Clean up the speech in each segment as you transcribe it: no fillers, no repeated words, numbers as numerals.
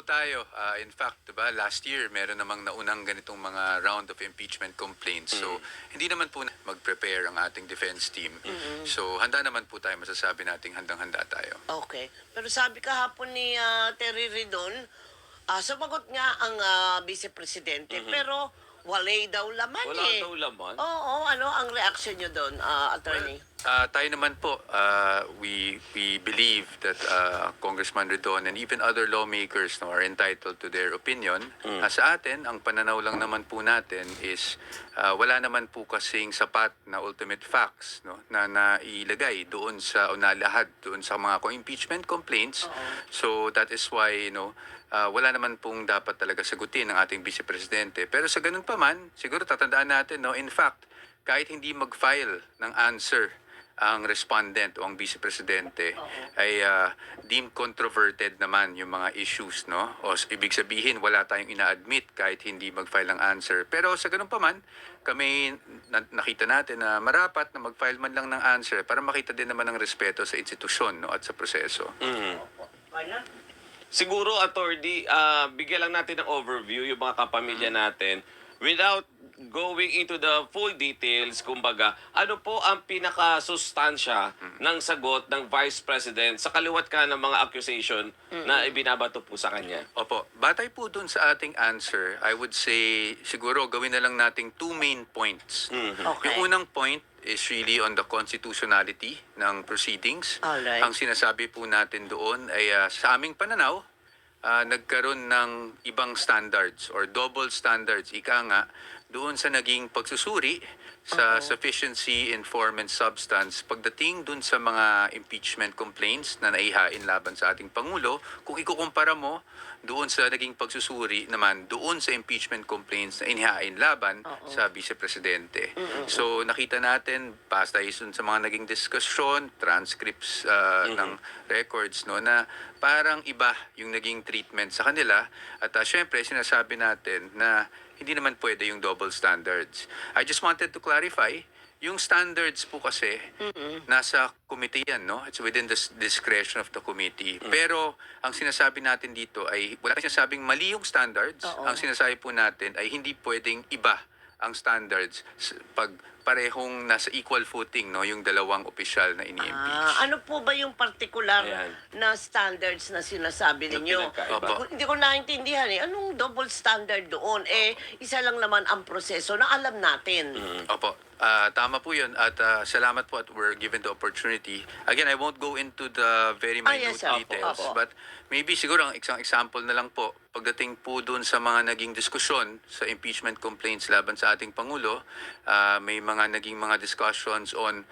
po tayo. In fact, diba, last year, meron namang naunang ganitong mga round of impeachment complaints. So, hindi naman po mag-prepare ang ating defense team. So, handa naman po tayo. Masasabi nating handang-handa tayo. Okay. Pero sabi kahapon ni Terry Ridon, sumagot nga ang Vice Presidente, pero walay daw laman Wala eh. daw laman. Oo, ano ang reaction nyo doon, Attorney? Tayo naman po, we believe that Congressman Redon and even other lawmakers are entitled to their opinion. Sa atin, ang pananaw lang naman po natin is wala naman po kasing sapat na ultimate facts na nailagay doon sa unalahad, doon sa mga impeachment complaints. So that is why wala naman pong dapat talaga sagutin ng ating Vice Presidente. Pero sa ganun pa man, siguro tatandaan natin, in fact, kahit hindi mag-file ng answer ang respondent o ang Vice Presidente ay deemed controverted naman yung mga issues, O ibig sabihin, wala tayong ina-admit kahit hindi mag-file ng answer. Pero sa ganun pa man, kami nakita natin na marapat na mag-file man lang ng answer para makita din naman ng respeto sa institusyon at sa proseso. Siguro, Attorney, bigyan lang natin ng overview yung mga kapamilya natin without going into the full details. Kumbaga, ano po ang pinakasustansya ng sagot ng Vice President sa kaliwat ka ng mga accusation na ibinabato po sa kanya? Opo, batay po dun sa ating answer, I would say siguro gawin na lang nating two main points. Okay. Yung unang point is really on the constitutionality ng proceedings. Alright. Ang sinasabi po natin doon ay sa aming pananaw, nagkaroon ng ibang standards or double standards, ika nga, doon sa naging pagsusuri sa sufficiency in form and substance pagdating doon sa mga impeachment complaints na naihain laban sa ating Pangulo. Kung ikukumpara mo doon sa naging pagsusuri naman doon sa impeachment complaints na inihain laban sa Vice Presidente. So nakita natin, basta dun sa mga naging diskusyon, transcripts ng records, na parang iba yung naging treatment sa kanila. At syempre, sinasabi natin na hindi naman pwede yung double standards. I just wanted to clarify, yung standards po kasi, nasa committee yan, It's within the discretion of the committee. Pero, ang sinasabi natin dito ay, wala tayong sinasabing mali yung standards. Ang sinasabi po natin ay hindi pwedeng iba ang standards pag parehong nasa equal footing, yung dalawang opisyal na ini-impeach. Ano po ba yung particular Ayan. na standards na sinasabi Yung ninyo? pinagkaiba. Hindi ko naintindihan Anong double standard doon? Isa lang naman ang proseso na alam natin. Opo. Tama po yun at salamat po at we're given the opportunity. Again, I won't go into the very minute Yes, sir. details, Opo. but maybe siguro ang isang example na lang po, pagdating po dun sa mga naging diskusyon sa impeachment complaints laban sa ating Pangulo, may mga naging mga discussions on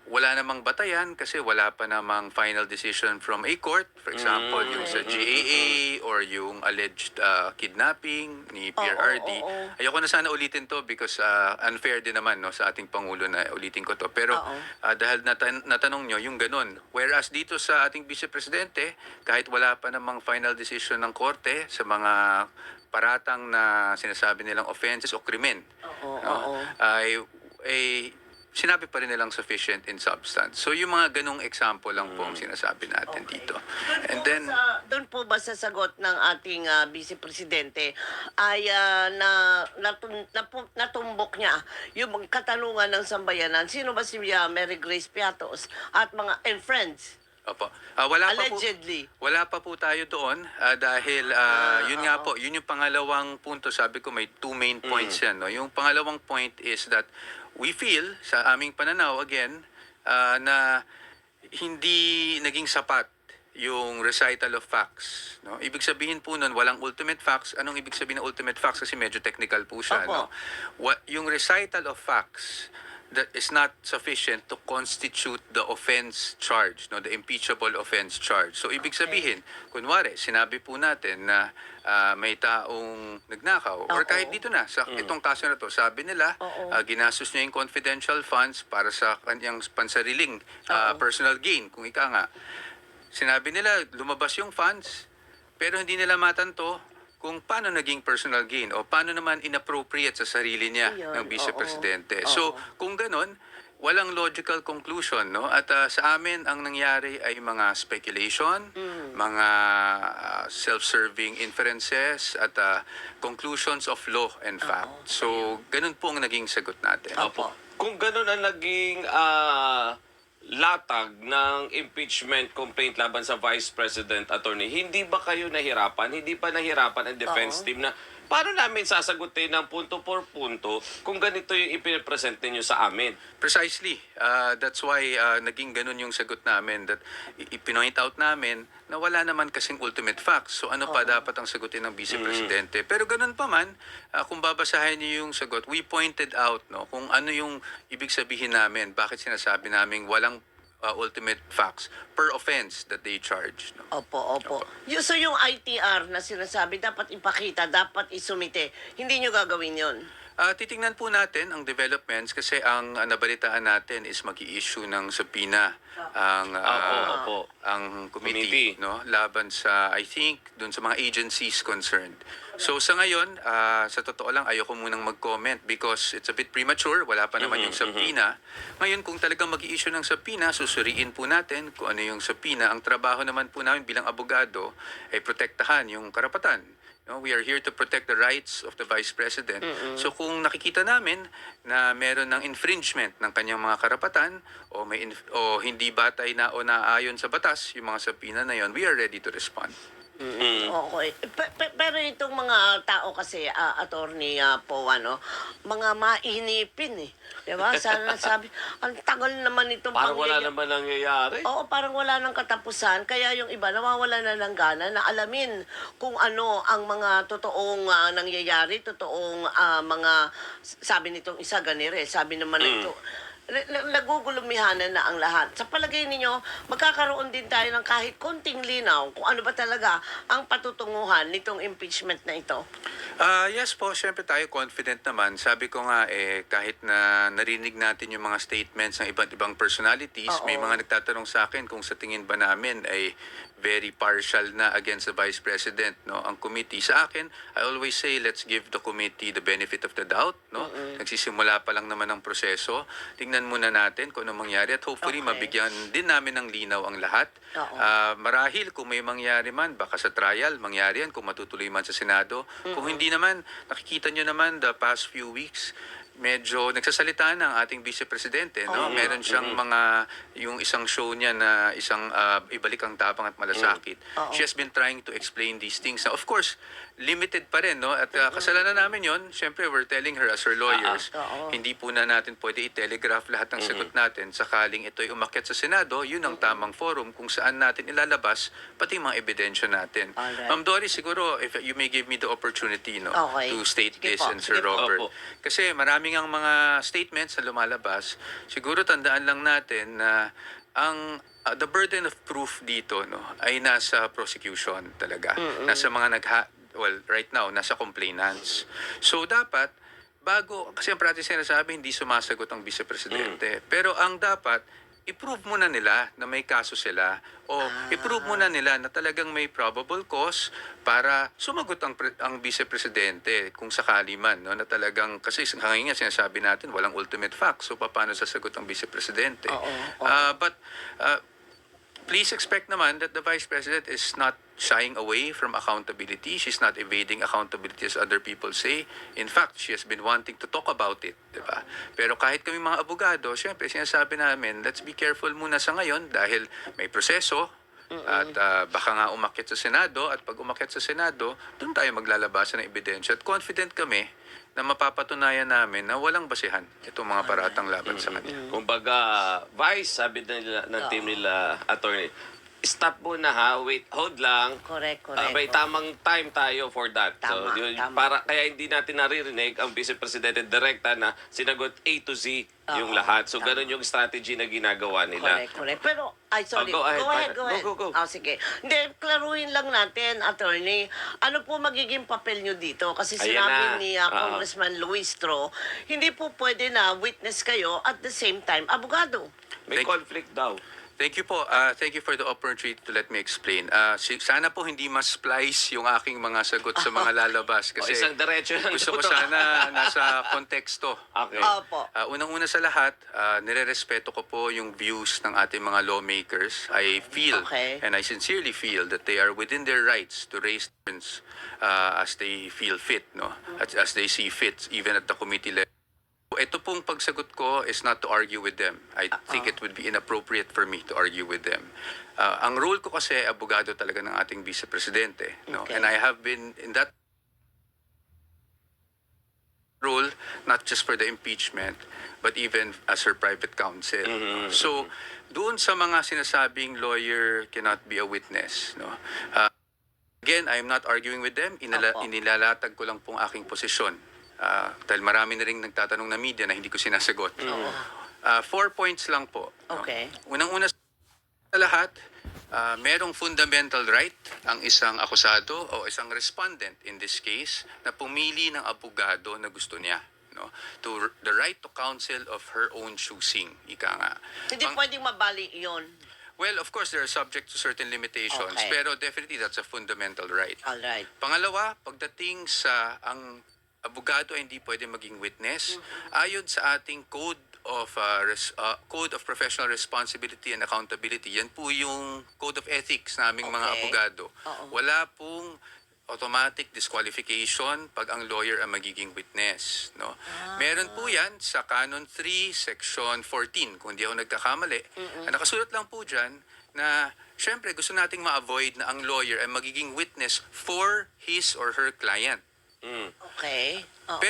wala namang batayan kasi wala pa namang final decision from a court. For example, yung sa GAA or yung alleged kidnapping ni PRRD. Ayoko na sana ulitin to because unfair din naman sa ating Pangulo na ulitin ko to. Pero dahil natanong nyo yung ganun. Whereas dito sa ating Vice Presidente, kahit wala pa namang final decision ng korte sa mga paratang na sinasabi nilang offenses o krimen, ay sinabi pa rin nilang sufficient in substance. So yung mga ganung example lang po ang sinasabi natin dito. And then, Doon po ba sa sagot ng ating Vice Presidente ay natumbok niya yung katanungan ng sambayanan? Sino ba si Mary Grace Piatos at mga and friends? opo. Wala Allegedly. Wala pa po tayo doon dahil yun nga po, yun yung pangalawang punto. Sabi ko may two main points yan. Yung pangalawang point is that we feel, sa aming pananaw again, na hindi naging sapat yung recital of facts. Ibig sabihin po nun, walang ultimate facts. Anong ibig sabihin ng ultimate facts? Kasi medyo technical po siya. Opo. Yung recital of facts that is not sufficient to constitute the offense charge, the impeachable offense charge. So, ibig sabihin, kunwari, sinabi po natin na may taong nagnakaw, or kahit dito na, sa itong kaso na to, sabi nila, ginastos niya yung confidential funds para sa kanyang pansariling personal gain, kung ika nga. Sinabi nila, lumabas yung funds, pero hindi nila matanto kung paano naging personal gain o paano naman inappropriate sa sarili niya Ayun, ng Vice Presidente. So, kung ganon, walang logical conclusion, no? At sa amin ang nangyari ay mga speculation, mga self-serving inferences at conclusions of law and fact. So ganun po ang naging sagot natin. Opo. Kung ganun ang naging latag ng impeachment complaint laban sa Vice President Attorney, hindi ba kayo nahirapan? Hindi pa nahirapan ang defense team na paano namin sasagutin ng punto por punto kung ganito yung ipinapresent ninyo sa amin? Precisely. That's why naging ganun yung sagot namin that ipinoint out namin na wala naman kasing ultimate facts. So ano pa dapat ang sagutin ng Vice Presidente? Pero ganun pa man, kung babasahin niyo yung sagot, we pointed out no kung ano yung ibig sabihin namin, bakit sinasabi namin walang ultimate facts per offense that they charge. No? Opo. So yung ITR na sinasabi, dapat ipakita, dapat isumite. Hindi nyo gagawin yon. Titingnan po natin ang developments kasi ang nabalitaan natin is mag-i-issue ng subpoena ang committee, no, laban sa I think doon sa mga agencies concerned. So sa ngayon, sa totoo lang ayoko munang mag-comment because it's a bit premature, wala pa naman yung subpoena. Ngayon kung talagang mag-i-issue ng subpoena, susuriin po natin kung ano yung subpoena. Ang trabaho naman po namin bilang abogado ay protektahan yung karapatan. No, we are here to protect the rights of the Vice President. So kung nakikita namin na meron ng infringement ng kanyang mga karapatan o hindi batay na o naayon sa batas yung mga subpoena na yon, we are ready to respond. Okay. Pero itong mga tao kasi, attorney po, mga mainipin eh. Diba? Sana sabi, ang tagal naman itong Parang wala pangyayari. naman nangyayari. Oo, parang wala nang katapusan. Kaya yung iba, nawawala na ng gana na alamin kung ano ang mga totoong nangyayari, totoong mga, sabi nitong isa ganire, sabi naman nito, nagugulumihanan na ang lahat. Sa palagay ninyo, magkakaroon din tayo ng kahit konting linaw kung ano ba talaga ang patutunguhan nitong impeachment na ito? Yes po, syempre tayo confident naman. Sabi ko nga, kahit na narinig natin yung mga statements ng iba't ibang personalities, may mga nagtatanong sa akin kung sa tingin ba namin ay very partial na against the Vice President, no, ang committee. Sa akin, I always say, let's give the committee the benefit of the doubt, no? Nagsisimula pa lang naman ang proseso. Tingnan muna natin kung ano mangyari at hopefully mabigyan din namin ng linaw ang lahat. Marahil kung may mangyari man, baka sa trial, mangyari yan kung matutuloy man sa Senado. Kung hindi naman, nakikita nyo naman the past few weeks, medyo nagsasalita na ang ating Vice Presidente, no? Meron siyang yung isang show niya na isang ibalik ang tapang at malasakit. She has been trying to explain these things. Now, of course, limited pa rin, no? At kasalanan namin yon. Siyempre, we're telling her as her lawyers, hindi po na natin pwede i-telegraph lahat ng sagot natin. Sakaling ito'y umakyat sa Senado, yun ang tamang forum kung saan natin ilalabas pati mga ebidensya natin. Alright. Ma'am Dory, siguro, if you may give me the opportunity, no, Okay. to state Sige this po, and Sir sige po. Robert. Opo. Kasi maraming ang mga statements na lumalabas. Siguro tandaan lang natin na ang the burden of proof dito, no, ay nasa prosecution talaga. Nasa mga right now, nasa complainants. So dapat kasi ang practice na sabi hindi sumasagot ang Vice Presidente. Pero ang dapat i-prove muna nila na may kaso sila o i-prove muna nila na talagang may probable cause para sumagot ang Vice Presidente kung sakali man, no, na talagang kasi hanggang nga sinasabi natin walang ultimate fact, so paano sasagot ang Vice Presidente? But please expect naman that the Vice President is not shying away from accountability. She's not evading accountability as other people say. In fact, she has been wanting to talk about it, di ba? Pero kahit kami mga abogado, syempre sinasabi namin, let's be careful muna sa ngayon dahil may proseso at baka nga umakyat sa Senado at pag umakyat sa Senado, doon tayo maglalabasan ng ebidensya at confident kami na mapapatunayan namin na walang basihan itong mga paratang laban sa kanya. Kumbaga, Vice, sabi nila ng team nila, attorney, stop muna ha, wait, hold lang. Correct. May tamang time tayo for that. Tama, Yun, tama. kaya hindi natin naririnig ang Vice Presidente direkta na sinagot A to Z yung lahat. So, ganun yung strategy na ginagawa nila. Correct. Pero, sorry. Go ahead, Go ahead. Go. Sige. Hindi, klaruhin lang natin, attorney. Ano po magiging papel nyo dito? Kasi Ayan sinabi na. ni Congressman Luis Tro, hindi po pwede na witness kayo at the same time abogado. May conflict daw. Thank you po. Thank you for the opportunity to let me explain. Sana po hindi mas splice yung aking mga sagot sa mga lalabas O, kasi isang diretso lang. gusto ko Dr. sana nasa konteksto. Okay. Opo. Unang-una sa lahat, nire-respeto ko po yung views ng ating mga lawmakers. I feel Okay. and I sincerely feel that they are within their rights to raise concerns as they feel fit, no? As they see fit, even at the committee level. Ito pong pagsagot ko is not to argue with them. I think it would be inappropriate for me to argue with them. Ang role ko kasi, abogado talaga ng ating Vice Presidente. No? Okay. And I have been in that role, not just for the impeachment, but even as her private counsel. So, doon sa mga sinasabing lawyer cannot be a witness. No? Again, I am not arguing with them. Opo. Inilalatag ko lang pong aking posisyon. Dahil marami na rin nagtatanong na media na hindi ko sinasagot. 4 points lang po. no? Okay. Unang-una sa lahat, merong fundamental right ang isang akusado o isang respondent in this case na pumili ng abogado na gusto niya. No? To the right to counsel of her own choosing. Ika nga. Hindi pwedeng mabali yon. Well, of course, they are subject to certain limitations, Okay. pero definitely that's a fundamental right. All right. Pangalawa, pagdating sa ang abogado ay hindi pwede maging witness, ayon sa ating Code of Professional Responsibility and Accountability, yan po yung Code of Ethics naming mga Okay. abogado. Oo. Wala pong automatic disqualification pag ang lawyer ang magiging witness. No? Meron po yan sa Canon 3, Section 14, kung di ako nagkakamali. Nakasulat lang po dyan na syempre gusto nating ma-avoid na ang lawyer ay magiging witness for his or her client. Okay. Oo.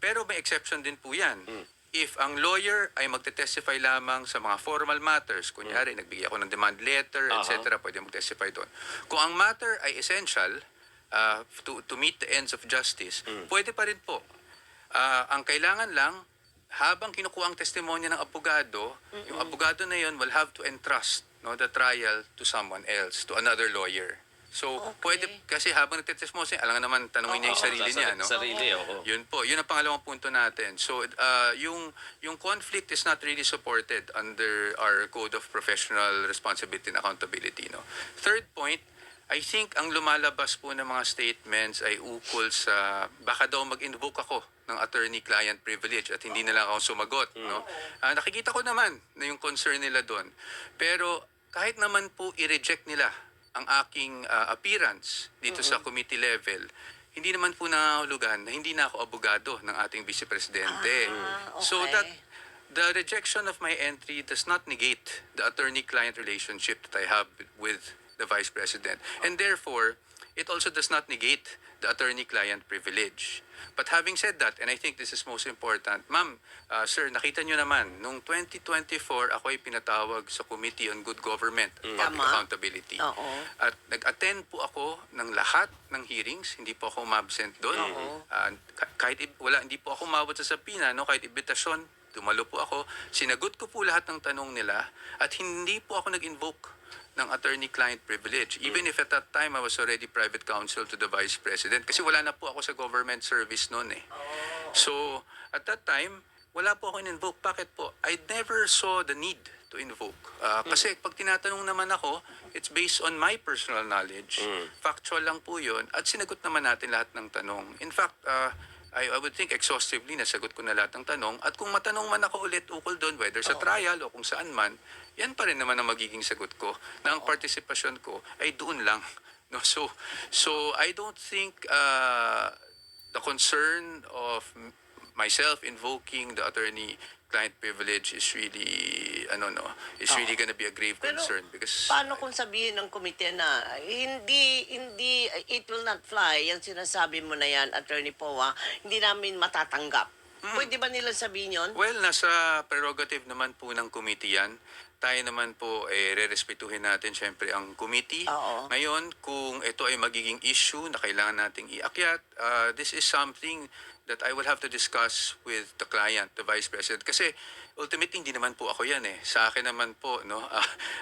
Pero may exception din po 'yan. If ang lawyer ay magte-testify lamang sa mga formal matters, kunyari nagbigay ako ng demand letter, etc., pwede mag-testify doon. Kung ang matter ay essential to meet the ends of justice, pwede pa rin po. Ang kailangan lang, habang kinukuha ang testimonya ng abogado, yung abogado na yon will have to entrust the trial to someone else, to another lawyer. So, Okay. pwede, kasi habang nagtetestimony, alam naman, tanongin niya yung sarili niya, no? Sarili, oo. Yun po, yun ang pangalawang punto natin. So, yung conflict is not really supported under our Code of Professional Responsibility and Accountability, no? Third point, I think ang lumalabas po ng mga statements ay ukol sa baka daw mag-invoke ako ng attorney-client privilege at hindi na lang ako sumagot, no? Nakikita ko naman na yung concern nila doon. Pero kahit naman po i-reject nila ang aking appearance dito sa committee level, hindi naman po nangangahulugan na hindi na ako abogado ng ating Vice Presidente. Okay. So that the rejection of my entry does not negate the attorney-client relationship that I have with the Vice President. And therefore, it also does not negate the attorney-client privilege. But having said that, and I think this is most important, ma'am, sir, nakita nyo naman, noong 2024, ako ay pinatawag sa Committee on Good Government and Public Tama. Accountability. Oo. At nag-attend po ako ng lahat ng hearings, hindi po ako umabsent doon. Hindi po ako umabot sa sapina, no? Kahit imbitasyon, dumalo po ako. Sinagot ko po lahat ng tanong nila at hindi po ako nag-invoke ng attorney-client privilege. Even if at that time I was already private counsel to the Vice President. Kasi wala na po ako sa government service noon eh. So, at that time, wala po ako in-invoke. Bakit po? I never saw the need to invoke. Kasi pag tinatanong naman ako, it's based on my personal knowledge. Factual lang po yun. At sinagot naman natin lahat ng tanong. In fact, I would think exhaustively nasagot ko na lahat ng tanong. At kung matanong man ako ulit ukol doon, whether sa trial o kung saan man, yan pa rin naman ang magiging sagot ko na ang partisipasyon ko ay doon lang. No? So I don't think the concern of myself invoking the attorney-client privilege is really, really gonna be a grave Pero, concern. Because paano kung sabihin ng komite na hindi, it will not fly, yung sinasabi mo na yan, Attorney Poa, hindi namin matatanggap. Pwede ba nila sabihin yun? Well, nasa prerogative naman po ng committee yan. Tayo naman po, re-respetuhin natin syempre ang committee. Oo. Ngayon, kung ito ay magiging issue na kailangan nating iakyat, this is something that I will have to discuss with the client, the Vice President. Kasi ultimately, hindi naman po ako yan eh. Sa akin naman po, no?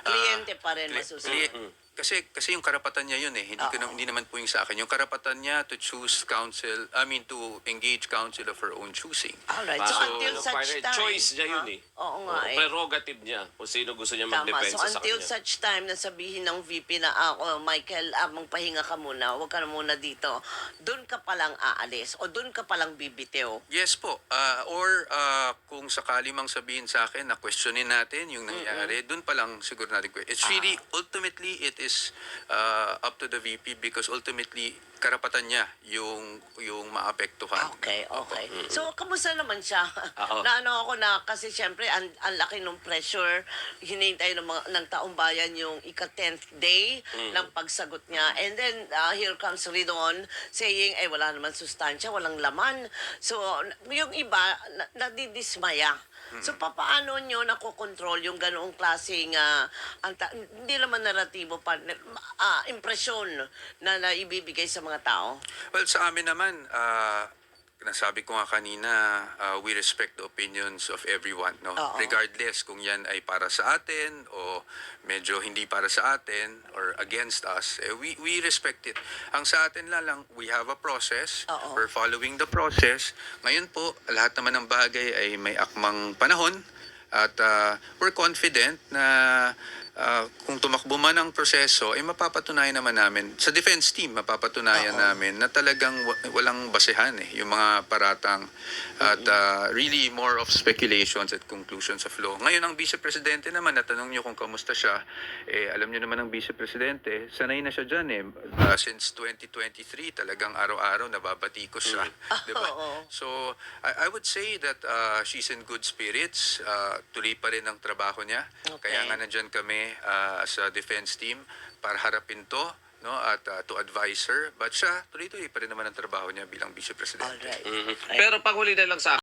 Kliyente pa rin masusunod. kasi yung karapatan niya yun eh. Hindi naman po yung sa akin. Yung karapatan niya to choose counsel, to engage counsel of her own choosing. Alright, so until such partner, time. choice niya yun eh. Oo nga eh. Prerogative niya kung sino gusto niya Tama. magdepensa So sa until kanya. such time na sabihin ng VP na Michael, magpahinga ka muna, huwag ka na muna dito, doon ka palang aalis o doon ka palang bibitiw. Yes po. Kung sakali mang sabihin sa akin na questionin natin yung nangyari, dun pa lang siguro natin. It's really, ultimately, it is up to the VP because ultimately, karapatan niya yung maapektuhan. Okay. So, kamusta naman siya? Oo. Kasi syempre, ang laki ng pressure. Hinihintay ng taong bayan yung ika-10th day ng pagsagot niya. And then, here comes Ridon saying, wala naman sustansya, walang laman. So, yung iba, nadidismaya. So, paano nyo nakokontrol yung ganoong klaseng, hindi naman naratibo, impresyon na naibibigay sa mga tao? Well, sa amin naman, nasabi ko nga kanina, we respect the opinions of everyone, no? Oo. Regardless kung yan ay para sa atin o medyo hindi para sa atin or against us, we respect it. Ang sa atin lang, we have a process. Oo. We're following the process. Ngayon po, lahat naman ng bagay ay may akmang panahon at we're confident na kung tumakbo man ang proseso, mapapatunayan naman namin, sa defense team, mapapatunayan namin na talagang walang basehan yung mga paratang at really more of speculations at conclusions of law. Ngayon, ang Vice Presidente naman, natanong niyo kung kamusta siya, alam niyo naman ang Vice Presidente, sanay na siya dyan since 2023, talagang araw-araw nababatikos siya. Diba? Oo. So, I would say that she's in good spirits. Tuloy pa rin ang trabaho niya. Okay. Kaya nga nandyan kami as a defense team para harapin to, no, at to advise her. But siya, tuloy-tuloy pa rin naman ang trabaho niya bilang Vice Presidente. Alright. Pero panghuli na lang sa